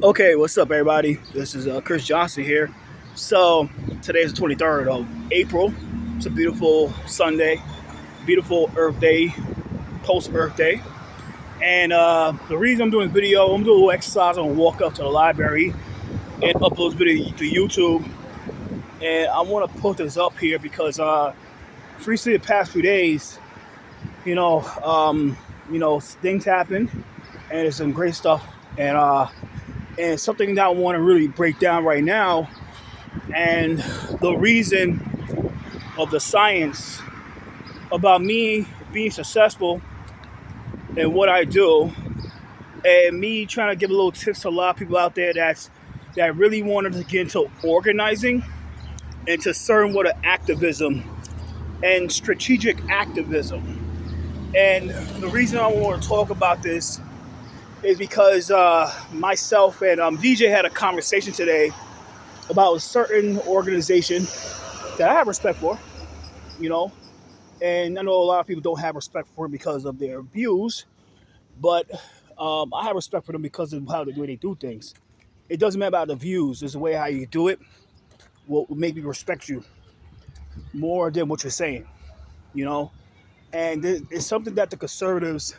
Okay, what's up, everybody? This is Chris Johnson here. So today is the 23rd of April. It's a beautiful Sunday, beautiful Earth Day, post Earth Day. And the reason I'm doing this video, I'm doing a little exercise. I'm gonna walk up to the library and upload this video to YouTube. And I want to put this up here because recently the past few days, things happen, and it's some great stuff. And something that I want to really break down right now, and the reason of the science about me being successful in what I do, and me trying to give a little tips to a lot of people out there that really wanted to get into organizing and to certain what activism and strategic activism. And the reason I want to talk about this is because myself and DJ had a conversation today about a certain organization that I have respect for, and I know a lot of people don't have respect for it because of their views, but I have respect for them because of how they do things. It doesn't matter about the views; it's the way how you do it will make me respect you more than what you're saying, And it's something that the conservatives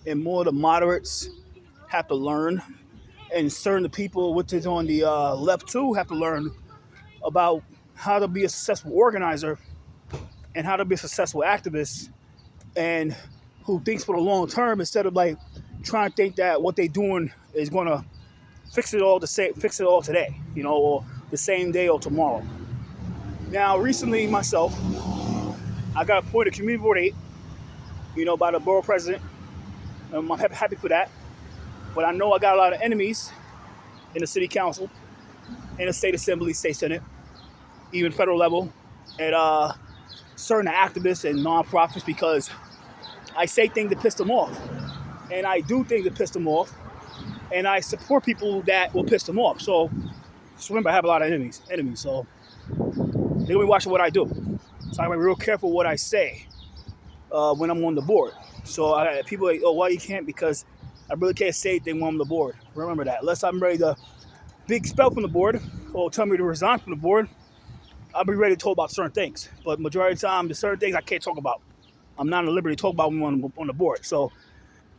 and more the moderates have to learn, and certain people which is on the left too have to learn about how to be a successful organizer and how to be a successful activist, and who thinks for the long term instead of like trying to think that what they're doing is going to fix it all today, or the same day or tomorrow. Now, recently myself, I got appointed community board 8, by the borough president. I'm happy for that. But I know I got a lot of enemies in the city council, in the state assembly, state senate, even federal level, and certain activists and nonprofits, because I say things that piss them off, and I do things that piss them off, and I support people that will piss them off. So just remember, I have a lot of enemies. So they're gonna be watching what I do. So I gotta be real careful what I say when I'm on the board. So people are like, oh, why you can't? Because I really can't say anything when I'm on the board. Remember that. Unless I'm ready to big spell from the board or tell me to resign from the board, I'll be ready to talk about certain things. But majority of the time, there's certain things I can't talk about. I'm not at liberty to talk about when I'm on the board. So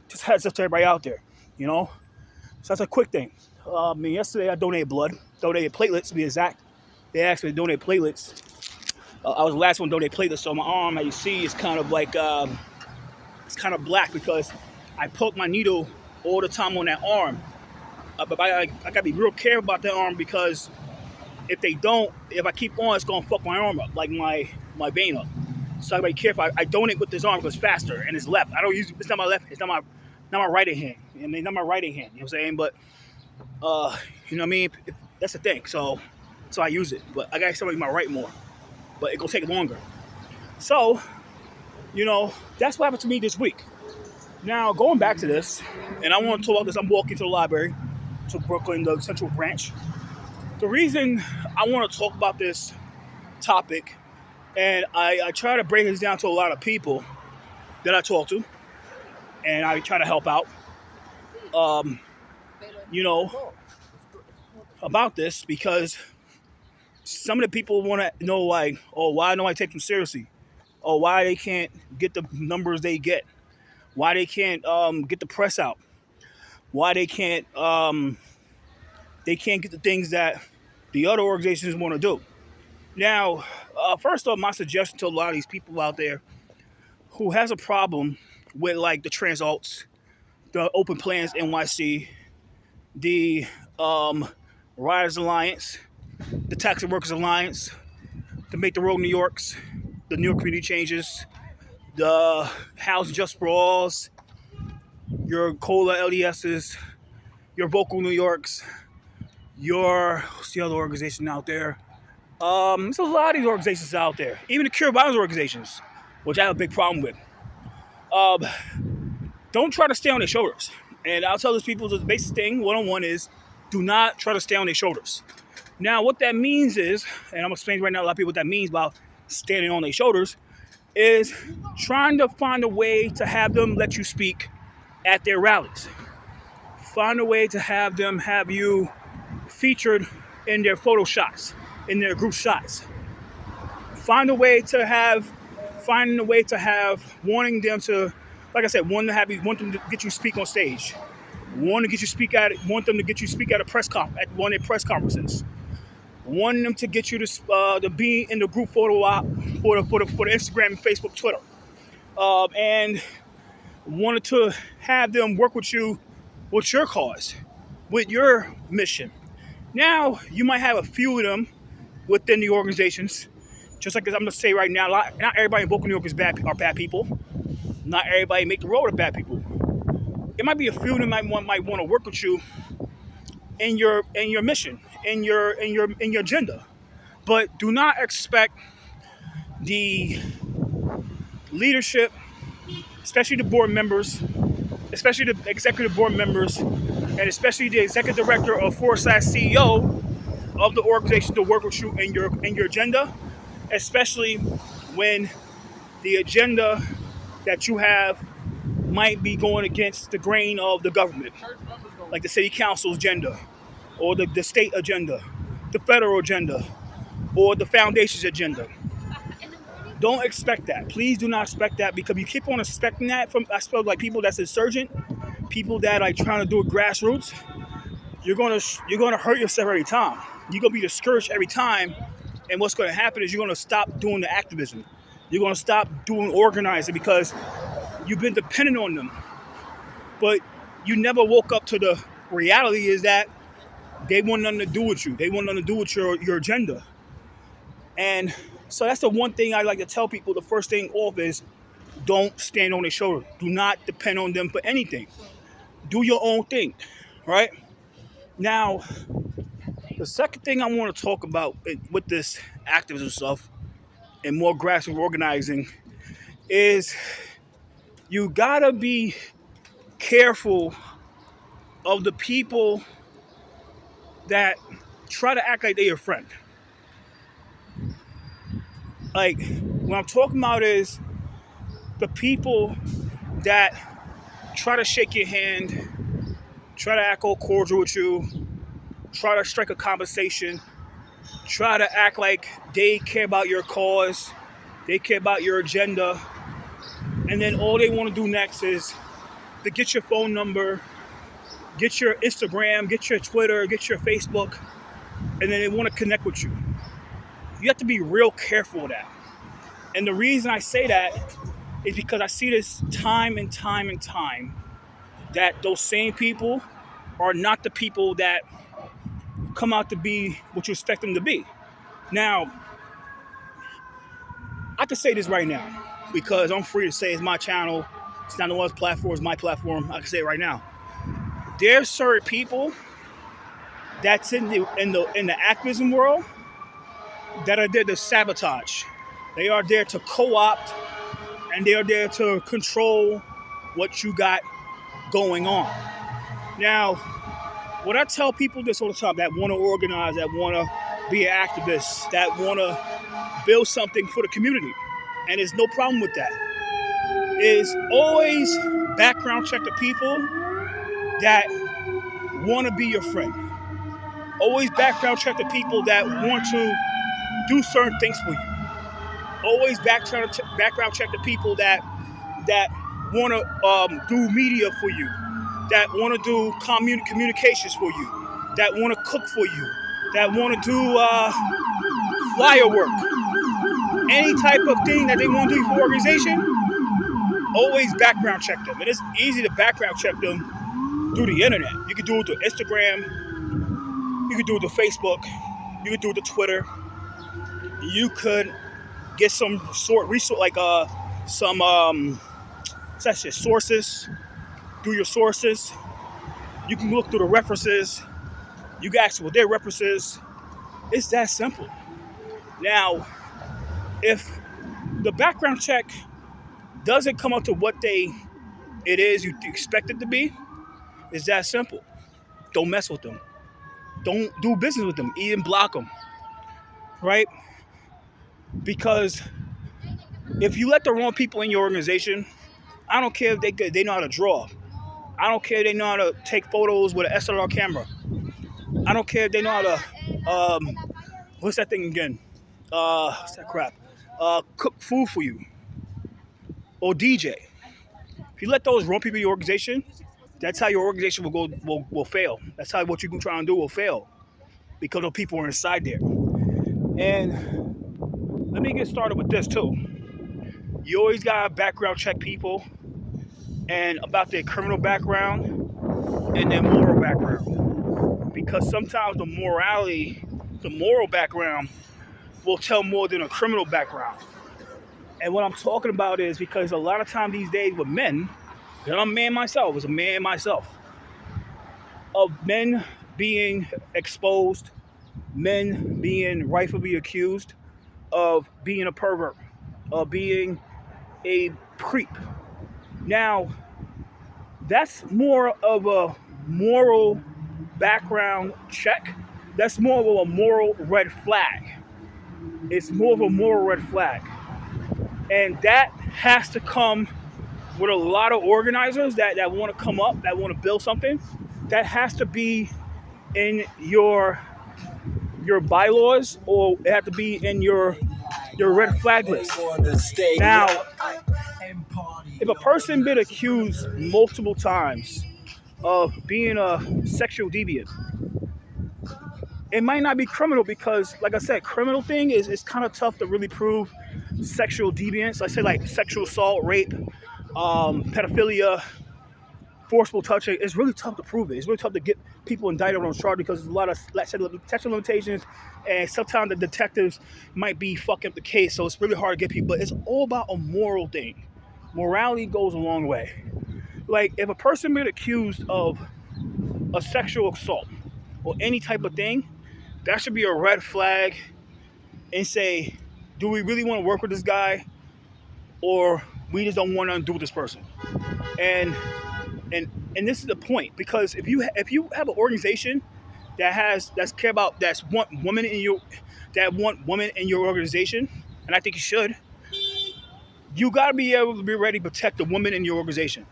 just heads up to everybody out there, So that's a quick thing. Yesterday I donated platelets to be exact. They asked me to donate platelets. I was the last one to donate platelets, so my arm, as you see, is kind of like, it's kind of black because I poke my needle all the time on that arm. But I got to be real careful about that arm, because if I keep on, it's going to fuck my arm up, like my vein up. So I got to be careful. I donate with this arm because it's faster, and it's left. I don't use, it's not my left, it's not my right hand. Not my right hand, you know what I'm saying? But, you know what I mean? That's the thing. So I use it. But I got to start using my right more. But it's going to take longer. So, that's what happened to me this week. Now, going back to this, and I want to talk about this. I'm walking to the library, to Brooklyn, the Central Branch. The reason I want to talk about this topic, and I try to bring this down to a lot of people that I talk to, and I try to help out, about this, because some of the people want to know, like, oh, why don't I take them seriously? Oh, why they can't get the numbers they get? Why they can't get the press out? Why they can't get the things that the other organizations want to do? Now, first off, my suggestion to a lot of these people out there who has a problem with, like, the Trans Alts, the Open Plans NYC, the Riders Alliance, the Taxi Workers Alliance, the Make the Road New Yorks, the New York Community Changes, the Housing Just for Alls, your COLA LDSs, your Vocal New Yorks, what's the other organization out there? There's a lot of these organizations out there. Even the Cure Violence organizations, which I have a big problem with. Don't try to stay on their shoulders. And I'll tell these people the basic thing, one-on-one, is do not try to stay on their shoulders. Now, what that means is, and I'm explaining right now a lot of people what that means about standing on their shoulders, is trying to find a way to have them let you speak at their rallies. Find a way to have them have you featured in their photo shots, in their group shots. Find a way to have wanting them to, like I said, want them to get you speak on stage. Want them to get you speak at at one of their press conferences. Want them to get you to be in the group photo op for the Instagram and Facebook, Twitter, and wanted to have them work with you with your cause, with your mission. Now you might have a few of them within the organizations. Just like I'm gonna say right now, not everybody in Boca, New York are bad people. Not everybody make the road are bad people. It might be a few that might want to work with you in your mission, in your agenda. But do not expect the leadership, especially the board members, especially the executive board members, and especially the executive director or CEO of the organization to work with you in your agenda, especially when the agenda that you have might be going against the grain of the government, like the city council's agenda, or the state agenda, the federal agenda, or the foundation's agenda. Don't expect that. Please do not expect that, because you keep on expecting that from, I suppose, like people that's insurgent, people that are trying to do it grassroots. You're gonna hurt yourself every time. You're gonna be discouraged every time, and what's gonna happen is you're gonna stop doing the activism. You're gonna stop doing organizing because you've been dependent on them. But you never woke up to the reality is that they want nothing to do with you. They want nothing to do with your agenda. And so that's the one thing I like to tell people. The first thing off is don't stand on their shoulder. Do not depend on them for anything. Do your own thing, right? Now, the second thing I want to talk about with this activism stuff and more grassroots organizing is you gotta be careful of the people that try to act like they're your friend. Like, what I'm talking about is the people that try to shake your hand, try to act all cordial with you, try to strike a conversation, try to act like they care about your cause, they care about your agenda, and then all they want to do next is to get your phone number, get your Instagram, get your Twitter, get your Facebook, and then they want to connect with you. You have to be real careful of that. And the reason I say that is because I see this time and time and time that those same people are not the people that come out to be what you expect them to be. Now, I can say this right now because I'm free to say it's my channel. It's not no one's platform. It's my platform. I can say it right now. There's certain people that's in the activism world that are there to sabotage. They are there to co-opt, and they are there to control what you got going on. Now, when I tell people this all the time that want to organize, that want to be an activist, that want to build something for the community, and there's no problem with that, is always background check the people that want to be your friend. Always background check the people that want to do certain things for you. Always background check the people that want to do media for you, that want to do communications for you, that want to cook for you, that want to do flyer work, any type of thing that they want to do for organization. Always background check them, and it's easy to background check them through the internet. You can do it through Instagram, you can do it through Facebook, you can do it through Twitter. You could get some sort resource like sources. Do your sources. You can look through the references. You can ask what their references. It's that simple. Now, if the background check doesn't come up to what it is you expect it to be, it's that simple. Don't mess with them. Don't do business with them. Even block them. Right? Because if you let the wrong people in your organization, I don't care if they know how to draw. I don't care if they know how to take photos with an SLR camera. I don't care if they know how to, what's that thing again? What's that crap? Cook food for you or DJ. If you let those wrong people in your organization, that's how your organization will fail. That's how what you can try and do will fail because of people are inside there. And let me get started with this too. You always gotta background check people and about their criminal background and their moral background. Because sometimes the moral background will tell more than a criminal background. And what I'm talking about is because a lot of times these days with men, and I'm a man myself, as a man myself, of men being exposed, men being rightfully accused of being a pervert, of being a creep. Now, that's more of a moral background check. That's more of a moral red flag. It's more of a moral red flag. And that has to come with a lot of organizers that want to come up, that want to build something. That has to be in your bylaws, or it has to be in your red flag list. Now, if a person been accused multiple times of being a sexual deviant, it might not be criminal because, like I said, criminal thing is kind of tough to really prove sexual deviance. I say like sexual assault, rape, pedophilia, forcible touching. It's really tough to prove it. It's really tough to get people indicted on charge because there's a lot of statute limitations, and sometimes the detectives might be fucking up the case. So it's really hard to get people. But it's all about a moral thing. Morality goes a long way. Like if a person been accused of a sexual assault or any type of thing, that should be a red flag and say, do we really want to work with this guy, or we just don't want to do with this person? And this is the point, because if you have an organization that's care about want women in your organization, and I think you should, you got to be able to be ready to protect the women in your organization.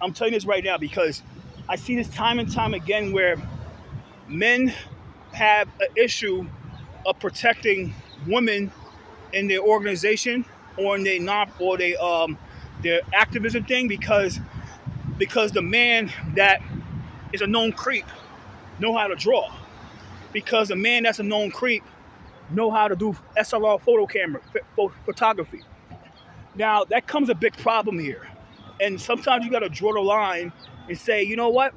I'm telling you this right now because I see this time and time again where men have an issue of protecting women in their organization or in their activism thing because the man that is a known creep know how to draw, because the man that's a known creep know how to do SLR photography. Now that comes a big problem here, and sometimes you got to draw the line and say, you know what?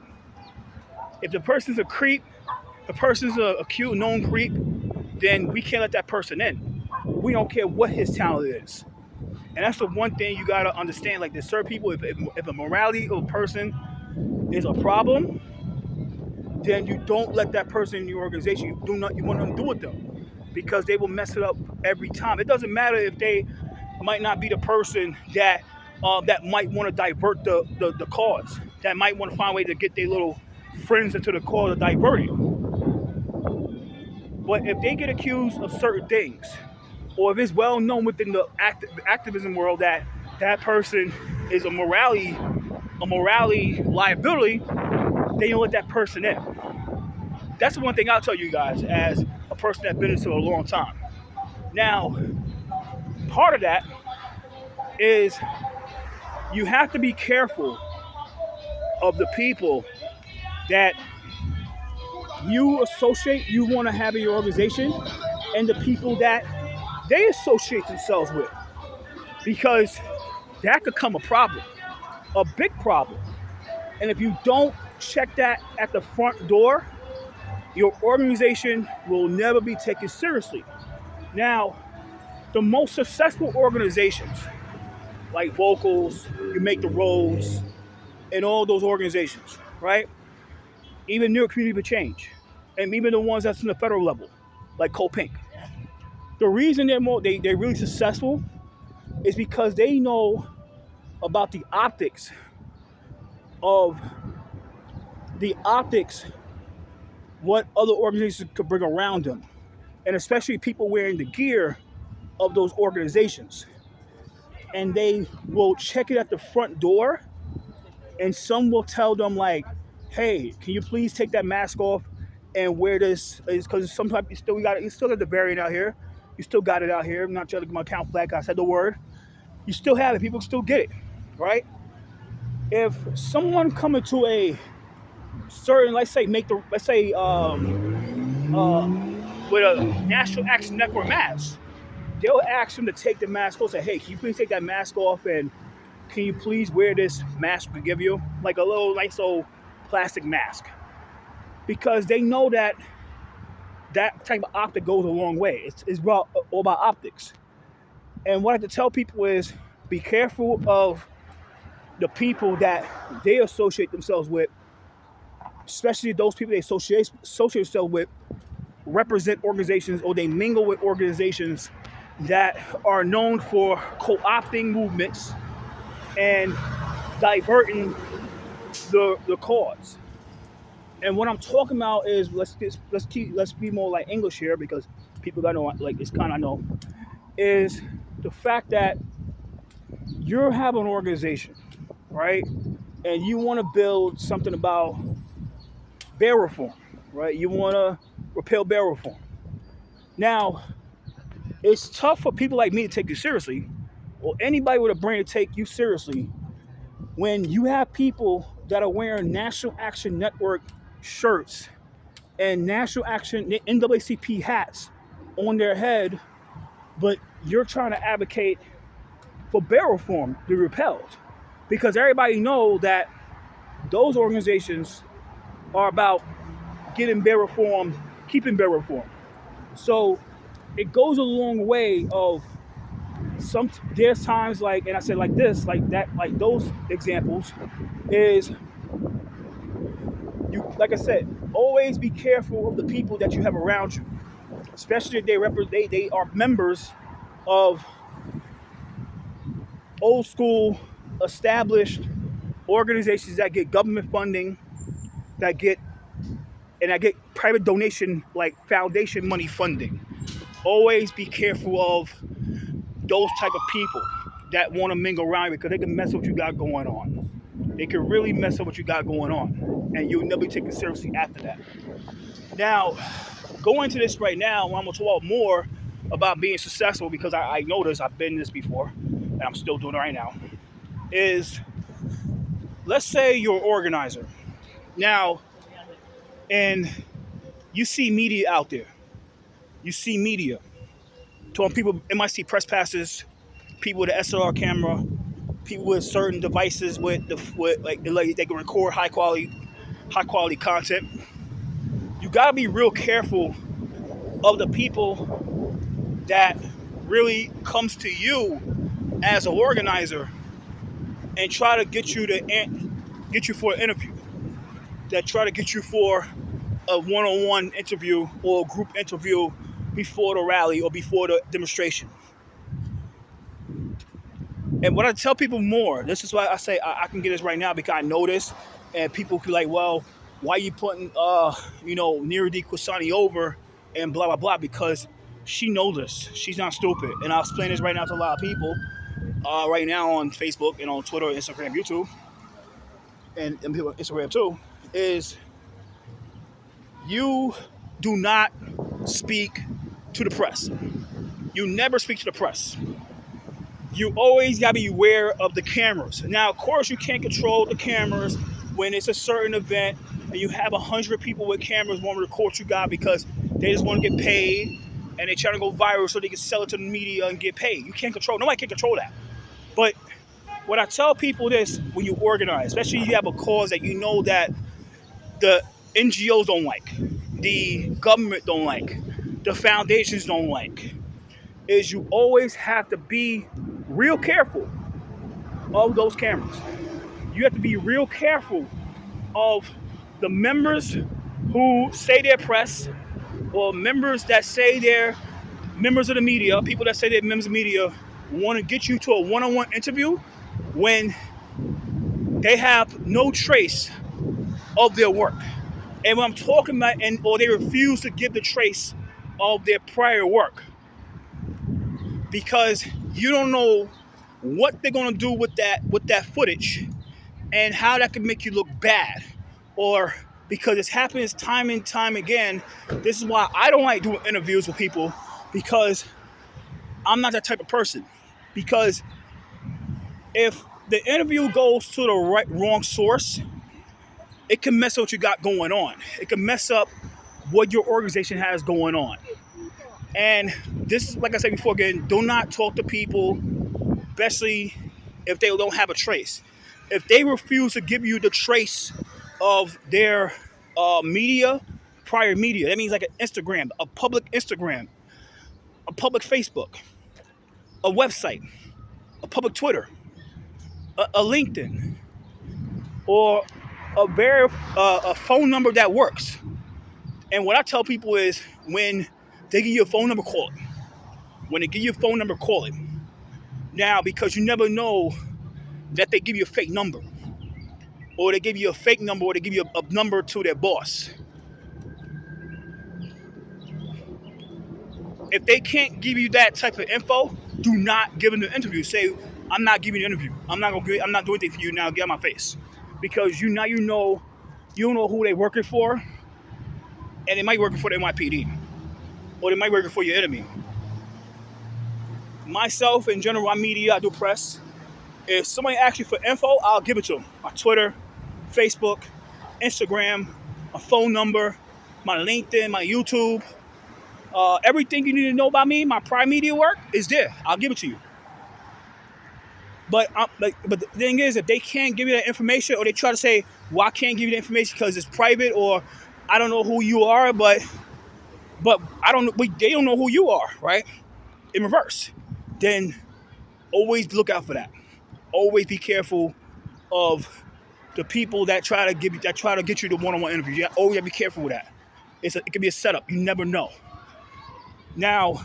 If the person's a creep, the person's a cute known creep, then we can't let that person in. We don't care what his talent is. And that's the one thing you got to understand. Like, there's certain people, if a morality of a person is a problem, then you don't let that person in your organization. You want nothing to do with them, because they will mess it up every time. It doesn't matter if they might not be the person that might want to divert the cause, that might want to find a way to get their little friends into the cause of diverting. But if they get accused of certain things, or if it's well known within the activism world that person is a morality liability, they don't let that person in. That's the one thing I'll tell you guys as a person that's been into a long time. Now, part of that is you have to be careful of the people that you want to have in your organization, and the people that they associate themselves with, because that could come a problem, a big problem. And if you don't check that at the front door, your organization will never be taken seriously. Now, the most successful organizations, like Vocals, You Make the Roads, and all those organizations, right? Even New York Community for Change, and even the ones that's in the federal level, like Copink. The reason they're really successful is because they know about the optics, what other organizations could bring around them, and especially people wearing the gear of those organizations. And they will check it at the front door And some will tell them like, "Hey, can you please take that mask off and wear this?" Because sometimes you still got the variant out here. You still got it out here. I'm not trying to get my account flag. I said the word. You still have it. People still get it, right? If someone coming to a certain, let's say, with a National Action Network mask, they'll ask them to take the mask off. Say, "Hey, can you please take that mask off and can you please wear this mask we give you?" Like a little nice old plastic mask. Because they know that that type of optic goes a long way. It's all about optics. And what I have to tell people is be careful of the people that they associate themselves with, especially those people they associate themselves with, represent organizations or they mingle with organizations that are known for co-opting movements and diverting the cause. And what I'm talking about is let's be more like English here because people gotta know like it's kind of know is the fact that you have an organization, right? And you want to build something about bail reform, right? You want to repeal bail reform. Now, it's tough for people like me to take you seriously, or anybody with a brain to take you seriously, when you have people that are wearing National Action Network shirts and National Action NAACP hats on their head, but you're trying to advocate for bail reform to be repealed. Because everybody knows that those organizations are about getting bail reform, keeping bail reform. So it goes a long way of there's times like, and I said like this, like that, like those examples is you, like I said, always be careful of the people that you have around you, especially if they are members of old school established organizations that get government funding, that get private donation like foundation money funding. Always be careful of those type of people that want to mingle around because they can mess with what you got going on. They can really mess up what you got going on, and you'll never be taken seriously after that. Now, going into this right now, I'm gonna talk more about being successful because I noticed I've been in this before, and I'm still doing it right now. Is let's say you're an organizer now, and you see media out there. You see media talking people, NYC press passes, people with an SLR camera, people with certain devices with like they can record high quality content. You gotta be real careful of the people that really comes to you as an organizer and try to get you for an interview, that try to get you for a one-on-one interview or a group interview before the rally or before the demonstration. And what I tell people more, this is why I say I can get this right now because I know this, and people be like, well, why are you putting Niradi Kusani over and blah blah blah, because she knows this. She's not stupid. And I'll explain this right now to a lot of people right now on Facebook and on Twitter, Instagram, YouTube, and people on Instagram too, is you do not speak to the press. You never speak to the press. You always gotta be aware of the cameras. Now, of course, you can't control the cameras when it's a certain event and you have 100 people with cameras want to record you guys because they just want to get paid and they try to go viral so they can sell it to the media and get paid. You can't control. Nobody can control that. But what I tell people this, when you organize, especially if you have a cause that you know that the NGOs don't like, the government don't like, the foundations don't like, is you always have to be real careful of those cameras. You have to be real careful of the members who say they're press, or members that say they're members of the media, people that say they're members of the media, want to get you to a one-on-one interview when they have no trace of their work. And when I'm talking about, or they refuse to give the trace of their prior work, because you don't know what they're gonna do with that footage and how that can make you look bad, or because it happens time and time again. This is why I don't like doing interviews with people, because I'm not that type of person. Because if the interview goes to the wrong source, it can mess up what you got going on. It can mess up what your organization has going on. And this, like I said before, again, do not talk to people, especially if they don't have a trace. If they refuse to give you the trace of their prior media, that means like an Instagram, a public Instagram, a public Facebook, a website, a public Twitter, a LinkedIn, or a phone number that works. And what I tell people is, when they give you a phone number, call it. When they give you a phone number, call it. Now, because you never know that they give you a fake number, or they give you a fake number, or they give you a number to their boss. If they can't give you that type of info, do not give them the interview. Say, I'm not giving you an interview. I'm not doing anything for you now. Get out my face, because you don't know who they're working for, and they might be working for the NYPD, or they might be working for your enemy. Myself, in general, I'm media. I do press. If somebody asks you for info, I'll give it to them. My Twitter, Facebook, Instagram, my phone number, my LinkedIn, my YouTube. Everything you need to know about me, my prior media work, is there. I'll give it to you. But the thing is, if they can't give you that information, or they try to say, well, I can't give you the information because it's private, or I don't know who you are, but I don't know, they don't know who you are, right? In reverse. Then always look out for that. Always be careful of the people that try to get you the one-on-one interview. You always gotta be careful with that. It can be a setup. You never know. Now,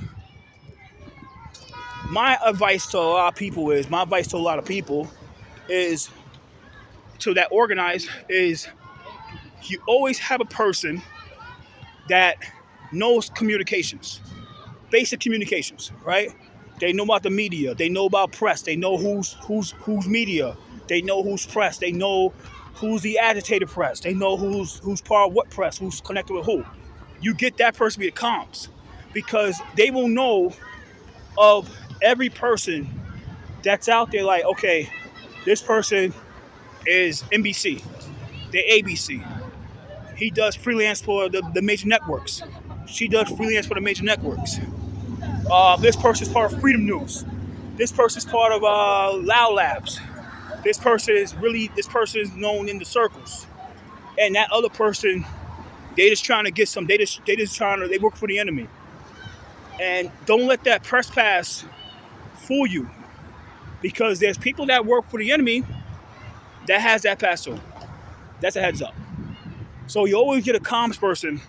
my advice to a lot of people is to that organize is, you always have a person that knows communications, basic communications, right? They know about the media. They know about press. They know who's media. They know who's press. They know who's the agitated press. They know who's part of what press, who's connected with who. You get that person to be the comms, because they will know of every person that's out there. Like, okay, this person is NBC, they're ABC. He does freelance for the major networks. She does freelance for the major networks. This person is part of Freedom News. This person is part of Loud Labs. This person is known in the circles. And that other person, they just trying to get some. They work for the enemy. And don't let that press pass fool you, because there's people that work for the enemy that has that pass through. That's a heads up. So you always get a comms person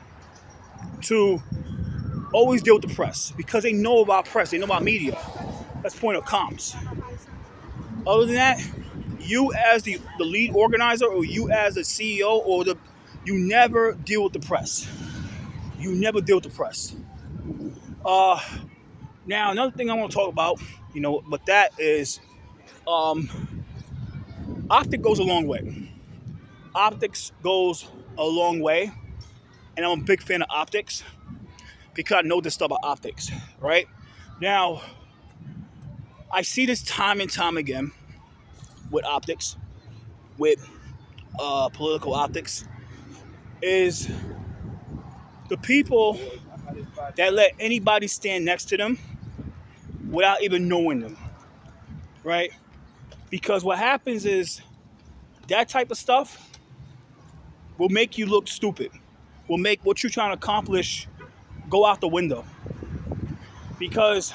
to always deal with the press, because they know about press, they know about media. That's the point of comms. Other than that, you as the lead organizer, or you as the CEO, you never deal with the press. You never deal with the press. Now, another thing I want to talk about, but that is, optics goes a long way. Optics goes a long way, and I'm a big fan of optics, because I know this stuff about optics, right? Now, I see this time and time again with optics, with political optics, is the people that let anybody stand next to them without even knowing them, right? Because what happens is, that type of stuff will make you look stupid, will make what you're trying to accomplish go out the window. Because,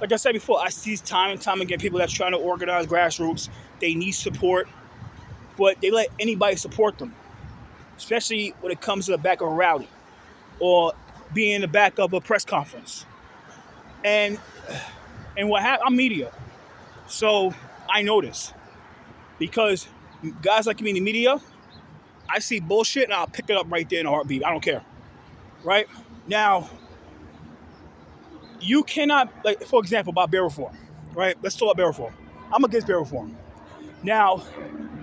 like I said before, I see time and time again people that's trying to organize grassroots. They need support, but they let anybody support them, especially when it comes to the back of a rally or being in the back of a press conference. And I'm media, so I know this, because guys like me in the media, I see bullshit and I'll pick it up right there in a heartbeat. I don't care, right? Now, you cannot, like, for example, about bail reform, right? Let's talk about bail reform. I'm against bail reform. Now,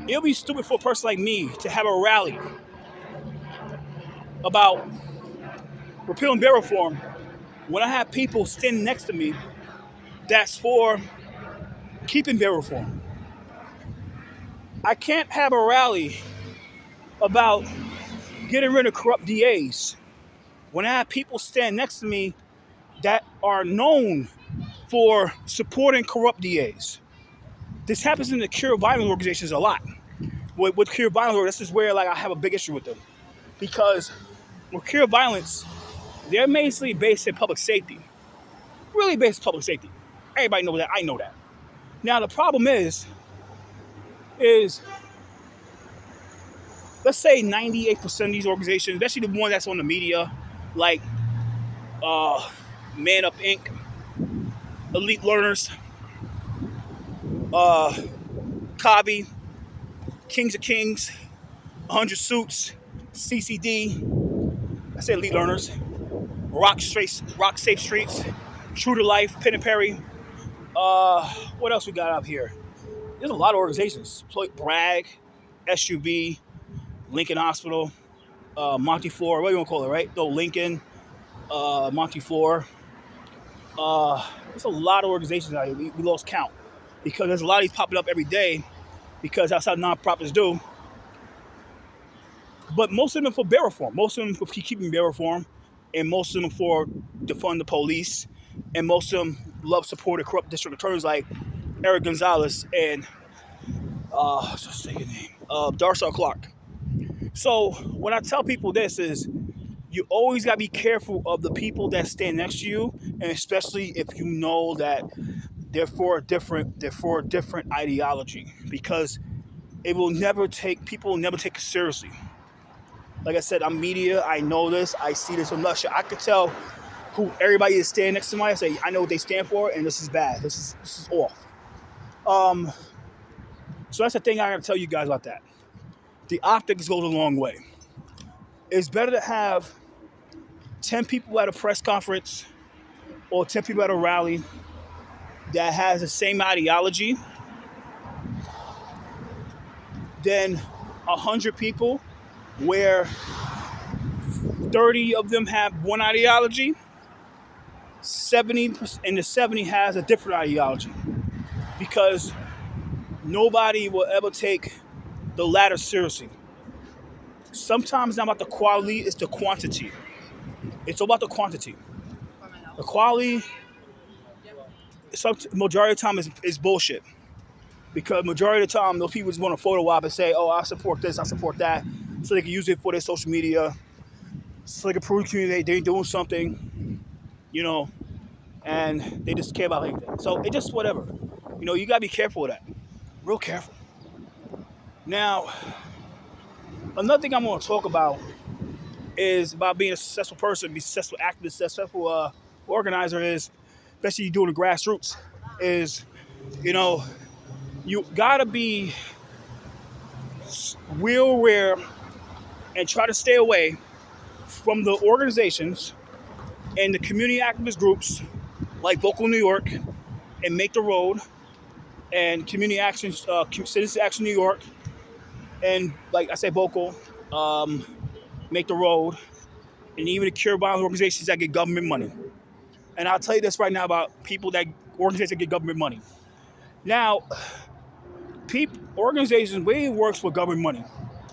It'll be stupid for a person like me to have a rally about repealing bail reform when I have people standing next to me that's for keeping bail reform. I can't have a rally about getting rid of corrupt DAs when I have people stand next to me that are known for supporting corrupt DAs. This happens in the cure violence organizations a lot. With cure violence, this is where like I have a big issue with them, because with cure violence, they're mainly based in public safety, really based in public safety. Everybody knows that. I know that. Now the problem is let's say 98% of these organizations, especially the one that's on the media, like Man Up Inc., Elite Learners, Kavi, Kings of Kings, 100 Suits, CCD, I say Elite Learners, Rock Safe Streets, True to Life, Pen and Perry. What else we got up here? There's a lot of organizations. Bragg, SUV, Lincoln Hospital, Monty 4, what do you want to call it, right? No, Lincoln, Monty 4. There's a lot of organizations out here. We lost count because there's a lot of these popping up every day because that's how nonprofits do. But most of them for bail reform. Most of them for keeping bail reform, and most of them for defund the police, and most of them love supporting corrupt district attorneys like Eric Gonzalez and what's the name? Darcel Clark. So when I tell people this is, you always gotta be careful of the people that stand next to you, and especially if you know that they're for a different ideology, because people will never take it seriously. Like I said, I'm media. I know this. I see this from Russia. I could tell who everybody is standing next to somebody. I say, I know what they stand for, and this is bad. This is off. So that's the thing I got to tell you guys about that. The optics goes a long way. It's better to have 10 people at a press conference or 10 people at a rally that has the same ideology than 100 people where 30 of them have one ideology, 70% and the 70 has a different ideology, because nobody will ever take the latter seriously. Sometimes it's not about the quality, it's the quantity. It's all about the quantity. The quality, majority of the time, is bullshit. Because majority of the time, those people just want to photo op and say, oh, I support this, I support that, so they can use it for their social media, so they can prove to the community they're doing something, and they just care about anything. So it just whatever. You got to be careful with that. Real careful. Now, another thing I'm going to talk about is about being a successful person, be a successful activist, successful organizer, is, especially doing the grassroots, is, you got to be real aware and try to stay away from the organizations and the community activist groups like Vocal New York and Make the Road and Community Action, Citizen Action New York, and like I said, Vocal, Make the Road, and even the cure violence organizations that get government money. And I'll tell you this right now about organizations that get government money. Now, organizations, the way it works with government money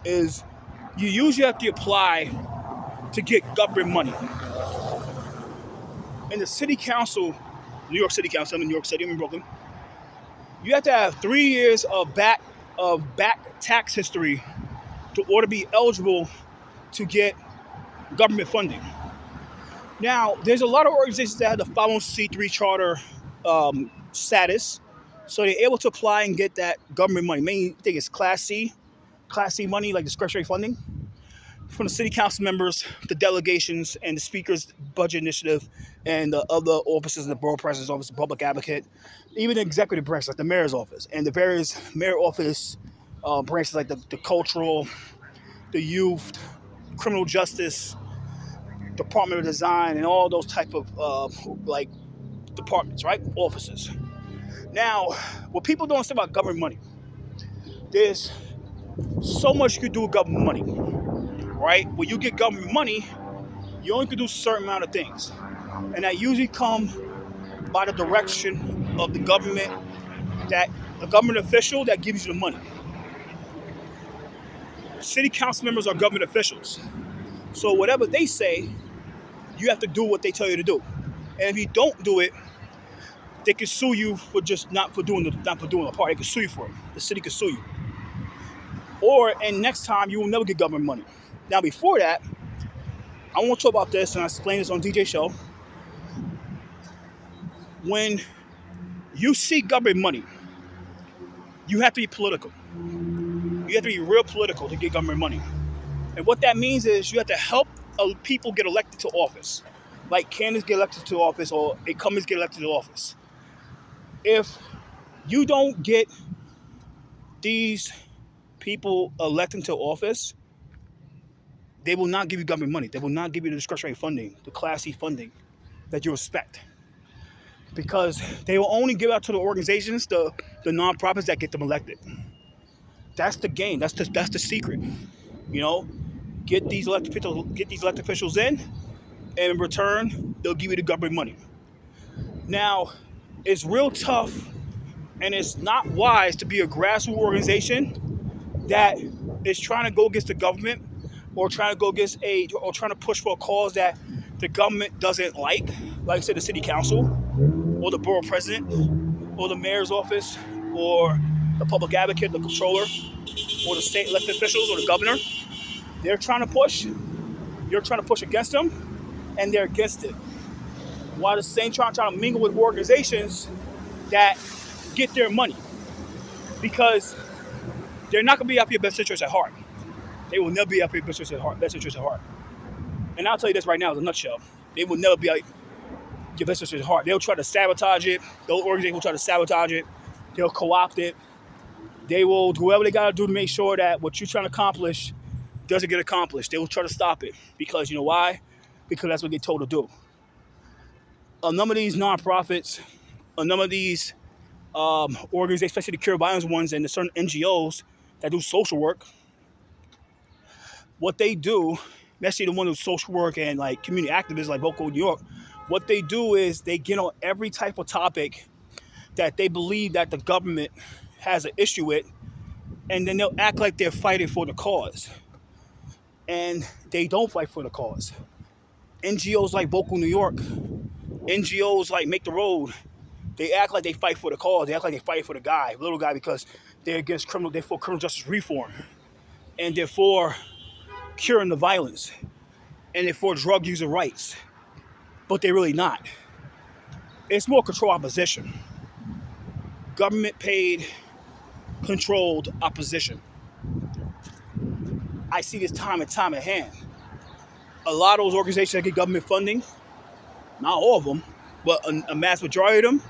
is you usually have to apply to get government money. In the city council, New York City Council, I'm in New York City, I'm in Brooklyn, you have to have 3 years of back tax history to order to be eligible to get government funding. Now, there's a lot of organizations that have the 501c3 charter status, so they're able to apply and get that government money. Main thing is Class C money, like discretionary funding, from the city council members, the delegations, and the speaker's budget initiative, and the other offices, the borough president's office, the public advocate, even the executive branch, like the mayor's office, and the various mayor office branches, like the cultural, the youth, criminal justice, Department of Design, and all those type of departments, right? Offices. Now, what people don't understand about government money, there's so much you can do with government money, right? When you get government money, you only can do a certain amount of things. And that usually come by the direction of the government, that the government official that gives you the money. City council members are government officials. So whatever they say, you have to do what they tell you to do. And if you don't do it, they can sue you for just not for doing the part. They can sue you for it. The city can sue you. And next time you will never get government money. Now before that, I want to talk about this, and I explained this on DJ Show. When you see government money, you have to be political. You have to be real political to get government money. And what that means is you have to help people get elected to office. Like candidates get elected to office or incumbents get elected to office. If you don't get these people elected to office, they will not give you government money. They will not give you the discretionary funding, the Class C funding that you expect. Because they will only give out to the organizations, the nonprofits that get them elected. That's the game. That's the secret. Get these elected officials in, and in return, they'll give you the government money. Now, it's real tough, and it's not wise to be a grassroots organization that is trying to go against the government or trying to go against or trying to push for a cause that the government doesn't like I said, the city council or the borough president or the mayor's office or the public advocate, the controller, or the state elected officials or the governor. They're trying to push. You're trying to push against them, and they're against it. While the same trying to mingle with organizations that get their money, because they're not going to be after your best interest at heart. They will never be after your best interest at heart. And I'll tell you this right now in a nutshell. They will never be out your best interest at heart. They'll try to sabotage it. Those organizations will try to sabotage it. They'll co-opt it. They will do whatever they got to do to make sure that what you're trying to accomplish doesn't get accomplished. They will try to stop it. Because you know why? Because that's what they're told to do. A number of these nonprofits, a number of these organizations, especially the cure violence ones and the certain NGOs that do social work, what they do, especially the one who do social work and like community activists like Vocal New York, what they do is they get on every type of topic that they believe that the government has an issue with, and then they'll act like they're fighting for the cause. And they don't fight for the cause. NGOs like Vocal New York, NGOs like Make the Road, they act like they fight for the cause. They act like they fight for the little guy, because they're against they're for criminal justice reform. And they're for curing the violence. And they're for drug user rights. But they're really not. It's more control opposition. Government paid, controlled opposition. I see this time and time at hand. A lot of those organizations that get government funding, not all of them, but a mass majority of them,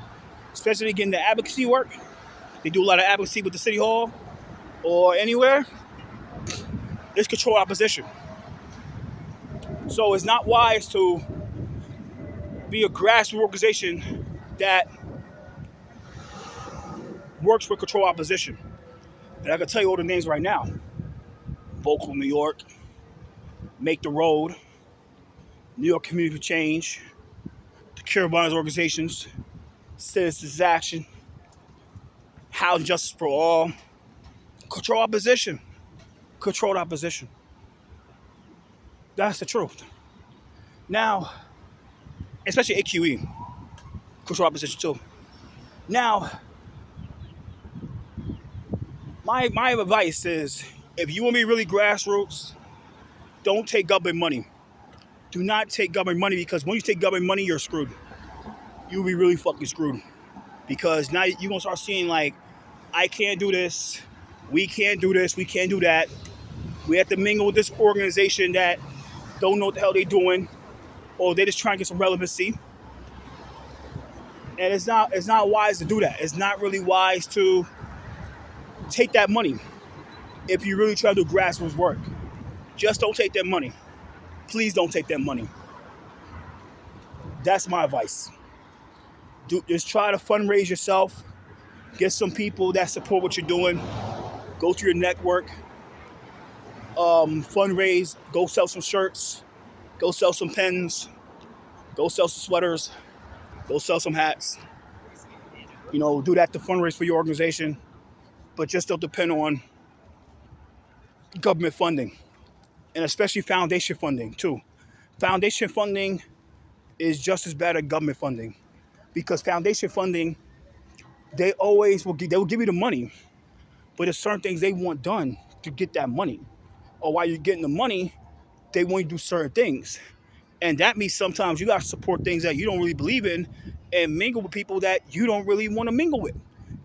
especially getting the advocacy work, they do a lot of advocacy with the city hall or anywhere, it's control opposition. So it's not wise to be a grassroots organization that works with control opposition. And I can tell you all the names right now. Vocal New York, Make the Road, New York Community Change, the Cure Violence Organizations, Citizens Action, Housing Justice for All, control opposition, controlled opposition. That's the truth. Now, especially AQE, control opposition too. Now, my advice is, if you want to be really grassroots, don't take government money. Do not take government money, because when you take government money, you're screwed. You'll be really fucking screwed. Because now you're going to start seeing like, I can't do this, we can't do this, we can't do that. We have to mingle with this organization that don't know what the hell they're doing, or they're just trying to get some relevancy. And it's not wise to do that. It's not really wise to take that money if you really try to do grassroots work. Just don't take that money. Please don't take that money. That's my advice. Just try to fundraise yourself. Get some people that support what you're doing. Go through your network. fundraise, go sell some shirts, go sell some pens, go sell some sweaters, go sell some hats. Do that to fundraise for your organization, but just don't depend on government funding, and especially foundation funding too. Foundation funding is just as bad as government funding, because foundation funding, they will give you the money, but there's certain things they want done to get that money. Or while you're getting the money, they want you to do certain things. And that means sometimes you got to support things that you don't really believe in and mingle with people that you don't really want to mingle with.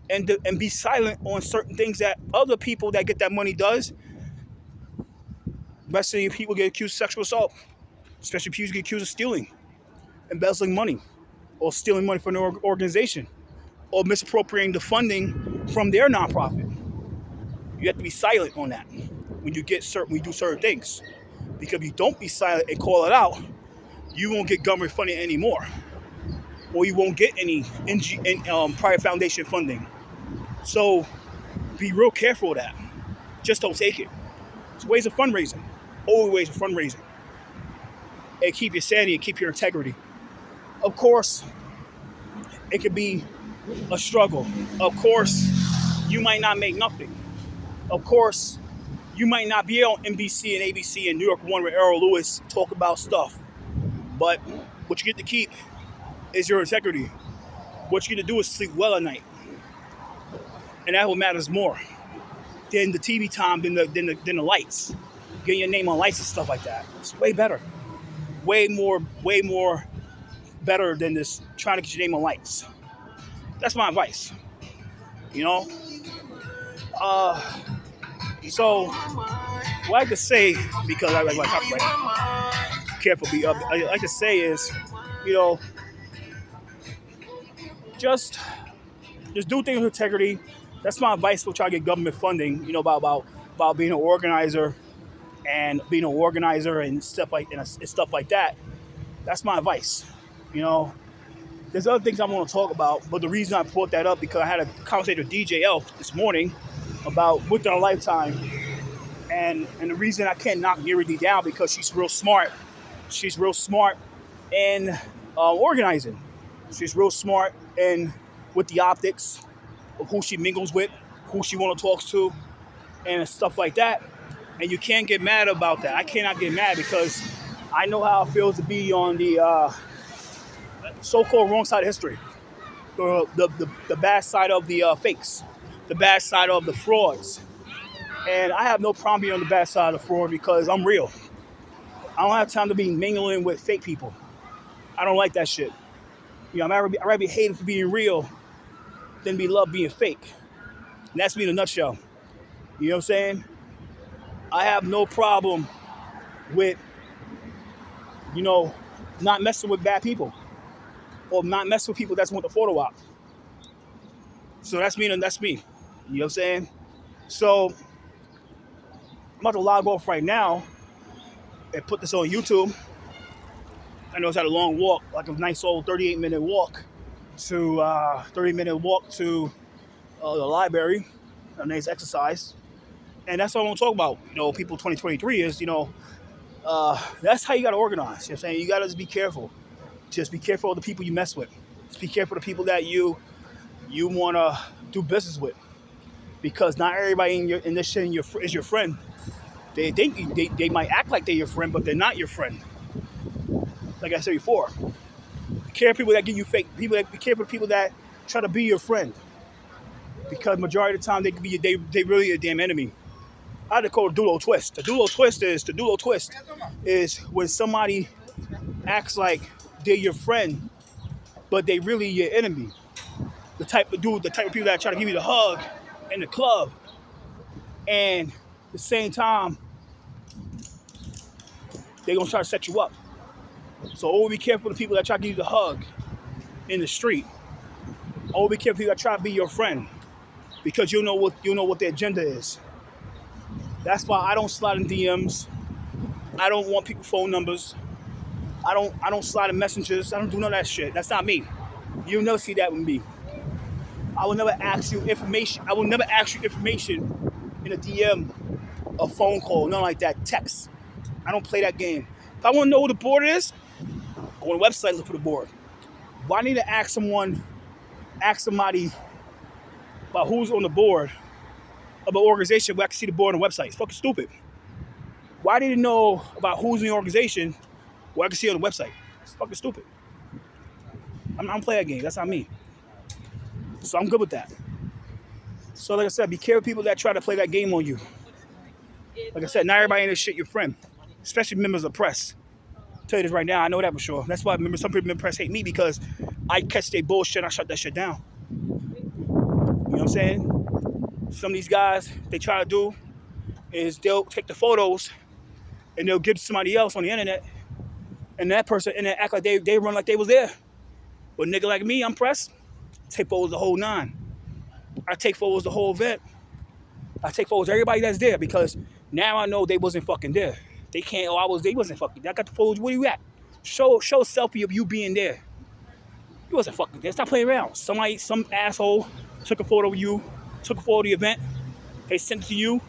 And be silent on certain things that other people that get that money does. Especially if people get accused of sexual assault. Especially if people get accused of stealing, embezzling money, or stealing money from an organization, or misappropriating the funding from their nonprofit. You have to be silent on that when you do certain things. Because if you don't be silent and call it out, you won't get government funding anymore, or you won't get any private foundation funding. So be real careful of that. Just don't take it. It's ways of fundraising, always ways of fundraising, and keep your sanity and keep your integrity. Of course, it could be a struggle. Of course, you might not make nothing. Of course, you might not be on NBC and ABC and New York One with Errol Lewis talk about stuff. But what you get to keep is your integrity. What you get to do is sleep well at night. And that's what matters more than the TV time, than the lights. Getting your name on lights and stuff like that. It's way better. Way more better than this trying to get your name on lights. That's my advice. So what I like to say, because I like my copyright, careful, I like to say is, just do things with integrity. That's my advice for trying to get government funding. About being an organizer and stuff like that. That's my advice. There's other things I want to talk about, but the reason I brought that up because I had a conversation with DJ Elf this morning about Within a Lifetime, and the reason I can't knock Mary D down because she's real smart. She's real smart in organizing. She's real smart in with the optics of who she mingles with, who she want to talk to, and stuff like that. And you can't get mad about that. I cannot get mad because I know how it feels to be on the so-called wrong side of history, the bad side of the fakes, the bad side of the frauds. And I have no problem being on the bad side of the fraud because I'm real. I don't have time to be mingling with fake people. I don't like that shit. I'd rather be hated for being real than be loved being fake. And that's me in a nutshell. You know what I'm saying? I have no problem with, not messing with bad people or not messing with people that want the photo op. So that's me and that's me. You know what I'm saying? So I'm about to log off right now and put this on YouTube. I know it's had a long walk, like a nice old 38-minute walk to the library, a nice exercise. And that's what I want to talk about. People 2023 is, that's how you got to organize. You know what I'm saying? You got to just be careful. Just be careful of the people you mess with. Just be careful of the people that you want to do business with. Because not everybody in this shit is your friend. They think they might act like they're your friend, but they're not your friend. Like I said before, be careful of people that give you fake. Be careful of people that try to be your friend. Because majority of the time they really a damn enemy. I had to call it a dulo twist. The dulo twist is when somebody acts like they're your friend, but they really your enemy. The type of people that try to give you the hug in the club, and at the same time, they're gonna try to set you up. So always be careful of the people that try to give you the hug in the street. Always be careful of people that try to be your friend, because you know what their agenda is. That's why I don't slide in DMs. I don't want people's phone numbers. I don't slide in messengers. I don't do none of that shit. That's not me. You'll never see that with me. I will never ask you information. I will never ask you information in a DM a phone call, nothing like that. Text. I don't play that game. If I want to know who the board is, go on the website, look for the board. Why need to ask somebody about who's on the board of an organization where I can see the board on the website? It's fucking stupid. Why need to know about who's in the organization where I can see it on the website? It's fucking stupid. I don't play that game. That's not me. So I'm good with that. So like I said, be careful people that try to play that game on you. Like I said, not everybody in this shit your friend, especially members of the press. I'll tell you this right now, I know that for sure. That's why some people in the press hate me, because I catch their bullshit and I shut that shit down. You know what I'm saying? Some of these guys, they try to do is they'll take the photos and they'll give to somebody else on the internet, and that person and they act like they run like they was there. But nigga like me, I'm press. Take photos the whole nine. I take photos the whole event. I take photos of everybody that's there, because now I know they wasn't fucking there. They can't. They wasn't fucking there. I got the photos. Where you at? Show a selfie of you being there. You wasn't fucking there. Stop playing around. Some asshole took a photo of you, took a photo of the event. They sent it to you,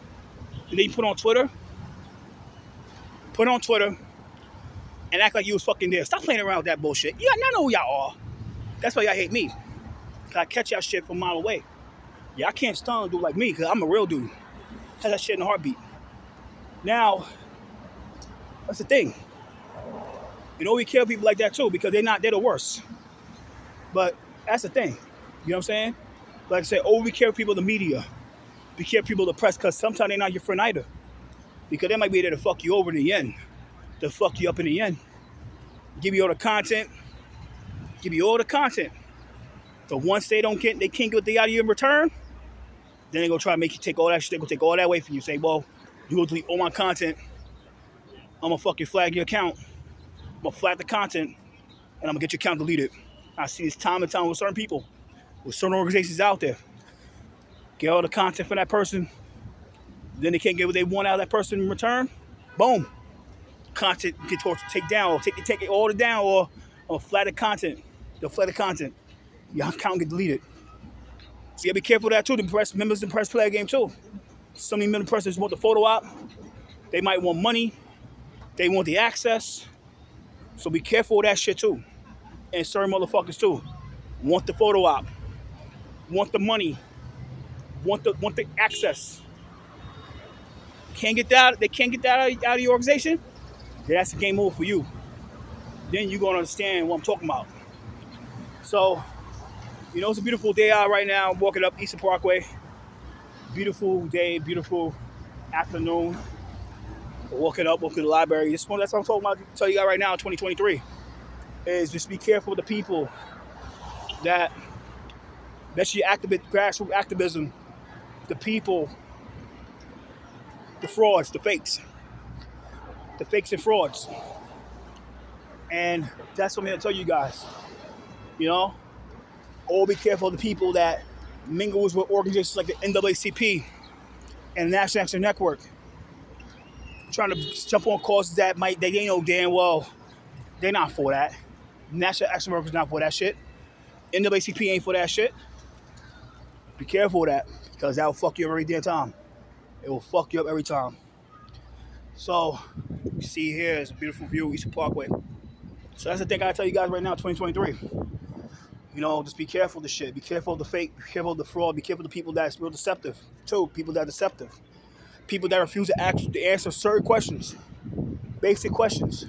and then you put it on Twitter. Put it on Twitter and act like you was fucking there. Stop playing around with that bullshit. Yeah, I know who y'all are. That's why y'all hate me. Cause I catch y'all shit from a mile away. Yeah, I can't stun a dude like me, because I'm a real dude. Has that shit in a heartbeat. Now, that's the thing. You know, we kill people like that too, because they're the worst. But that's the thing. You know what I'm saying? Like I said, we care people of the media. Be careful people of the press, because sometimes they're not your friend either. Because they might be there to fuck you over in the end. To fuck you up in the end. Give you all the content. But once they can't get what they got of you in return, then they gonna try to make you take all that shit. They gonna take all that away from you. Say, well, you gonna delete all my content. I'm gonna fucking flag your account. I'm gonna flag the content, and I'm gonna get your account deleted. I see this time and time with certain people, with certain organizations out there. Get all the content for that person. Then they can't get what they want out of that person in return. Boom. Content get take down, or take it all down, or flag the content. They'll flag the content. Your account get deleted. So you gotta be careful of that too. The press members of the press play a game too. Some of the members of the press just want the photo op. They might want money. They want the access. So be careful of that shit too. And certain motherfuckers too. Want the photo op. Want the money. Want the access. Can't get that. They can't get that out of your organization. Yeah, that's a game over for you. Then you're gonna understand what I'm talking about. So, you know, it's a beautiful day out right now. I'm walking up Eastern Parkway. Beautiful day, beautiful afternoon. Walking to the library. That's what I'm talking about. Tell you guys right now in 2023 is just be careful with the people that your grassroots activism, the people, the frauds, the fakes and frauds. And that's what I'm here to tell you guys. You know, or be careful of the people that mingles with organizations like the NAACP and the National Action Network, trying to jump on causes that they know damn well they're not for that. National Action Network is not for that shit. NAACP ain't for that shit. Be careful of that, because that will fuck you up every damn time. It will fuck you up every time. So, you see here is a beautiful view, Eastern Parkway. So that's the thing I tell you guys right now, 2023. You know, just be careful of the shit. Be careful of the fake. Be careful of the fraud. Be careful of the people that's real deceptive, too. People that are deceptive. People that refuse to answer certain questions. Basic questions.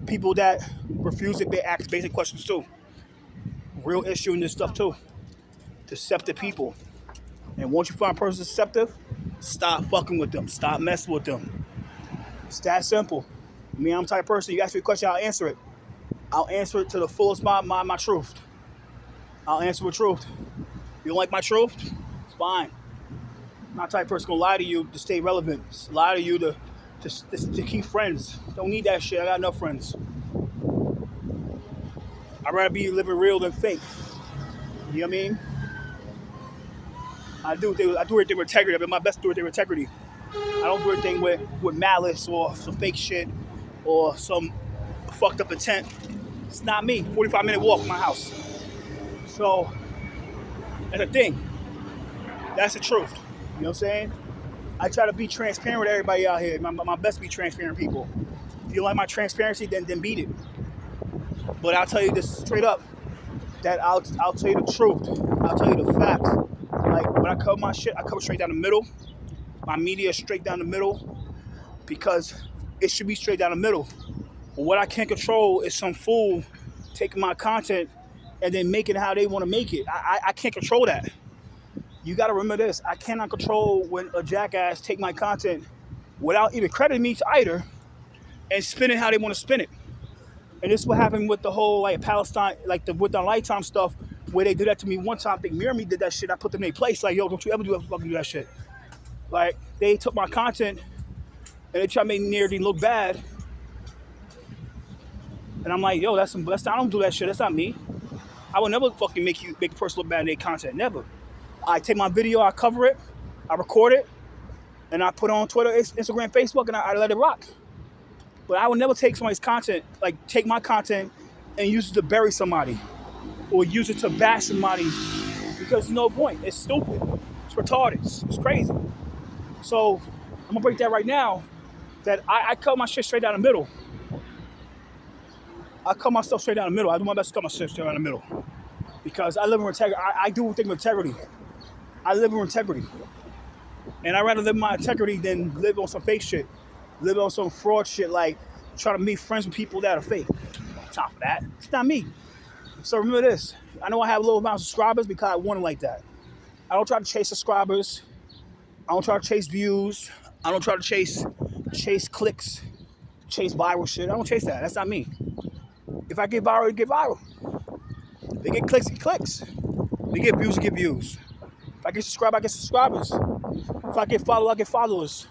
People that refuse to ask basic questions, too. Real issue in this stuff, too. Deceptive people. And once you find a person deceptive, stop fucking with them. Stop messing with them. It's that simple. Me, I'm the type of person, you ask me a question, I'll answer it. I'll answer it to the fullest my truth. I'll answer with truth. If you don't like my truth, it's fine. I'm not the type of person gonna lie to you to stay relevant. Just lie to you to keep friends. Don't need that shit. I got enough friends. I'd rather be living real than fake. You know what I mean? I do everything with integrity. I do my best to do everything with integrity. I don't do anything with malice or some fake shit or some fucked up intent. It's not me. 45-minute walk from my house. So, that's the thing. That's the truth. You know what I'm saying? I try to be transparent with everybody out here. My best to be transparent people. If you don't like my transparency, then beat it. But I'll tell you this straight up, that I'll tell you the truth. I'll tell you the facts. Like when I cover my shit, I cover straight down the middle. My media is straight down the middle because it should be straight down the middle. But what I can't control is some fool taking my content and then making it how they want to make it. I can't control that. You got to remember this. I cannot control when a jackass take my content without even crediting me to either and spin it how they want to spin it. And this is what happened with the whole like Palestine, like the with the Lifetime stuff, where they did that to me one time. I think Mirror Me did that shit. I put them in their place. Like, yo, don't you ever do that shit. Like, they took my content and they tried to make me nearly look bad. And I'm like, yo, I don't do that shit. That's not me. I would never fucking make a person look bad in their content. Never. I take my video, I cover it, I record it, and I put it on Twitter, Instagram, Facebook, and I let it rock. But I would never take somebody's content, like take my content and use it to bury somebody or use it to bash somebody because there's no point. It's stupid. It's retarded. It's crazy. So I'm gonna break that right now. That I cut my shit straight down the middle. I cut my stuff straight down the middle. I do my best to cut my shit straight down the middle because I live in integrity. I do things with integrity. I live in integrity, and I'd rather live my integrity than live on some fake shit. Live on some fraud shit, like try to make friends with people that are fake. Top of that. It's not me. So remember this. I know I have a little amount of subscribers because I want it like that. I don't try to chase subscribers. I don't try to chase views. I don't try to chase clicks, chase viral shit. I don't chase that. That's not me. If I get viral, it get viral. If they get clicks, it get clicks. If they get views, it get views. If I get subscribed, I get subscribers. If I get followed, I get followers.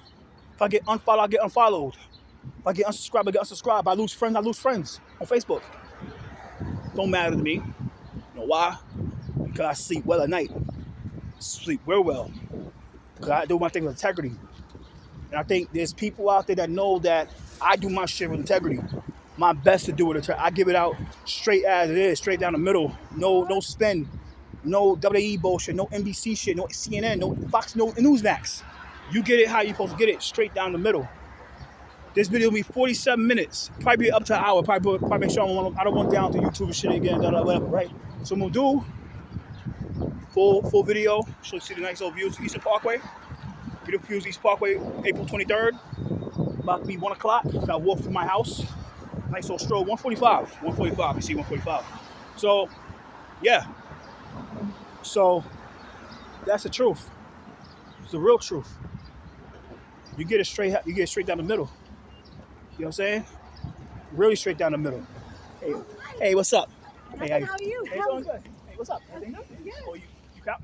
If I get unfollowed, I get unfollowed. If I get unsubscribed, I get unsubscribed. If I lose friends on Facebook. Don't matter to me. You know why? Because I sleep well at night. Sleep real well. Because I do my thing with integrity. And I think there's people out there that know that I do my shit with integrity. My best to do it with integrity. I give it out straight as it is, straight down the middle. No spin. No WWE bullshit. No NBC shit. No CNN. No Fox. No Newsmax. You get it how you're supposed to get it, straight down the middle. This video will be 47 minutes, probably be up to an hour. Probably make sure I don't want down to YouTube and shit again, whatever, right? So I'm gonna do full video. So you see the nice little views of Eastern Parkway. Beautiful views of East Parkway, April 23rd. About to be 1 o'clock. So I walk through my house. Nice little stroll. 145. 145. You see 145. So yeah. So that's the truth. It's the real truth. You get it straight down the middle. You know what I'm saying? Really straight down the middle. Hey, what's up? Hey, how are you? Hey, doing good. Hey, what's up? Everything good? Yes. Oh, you scout?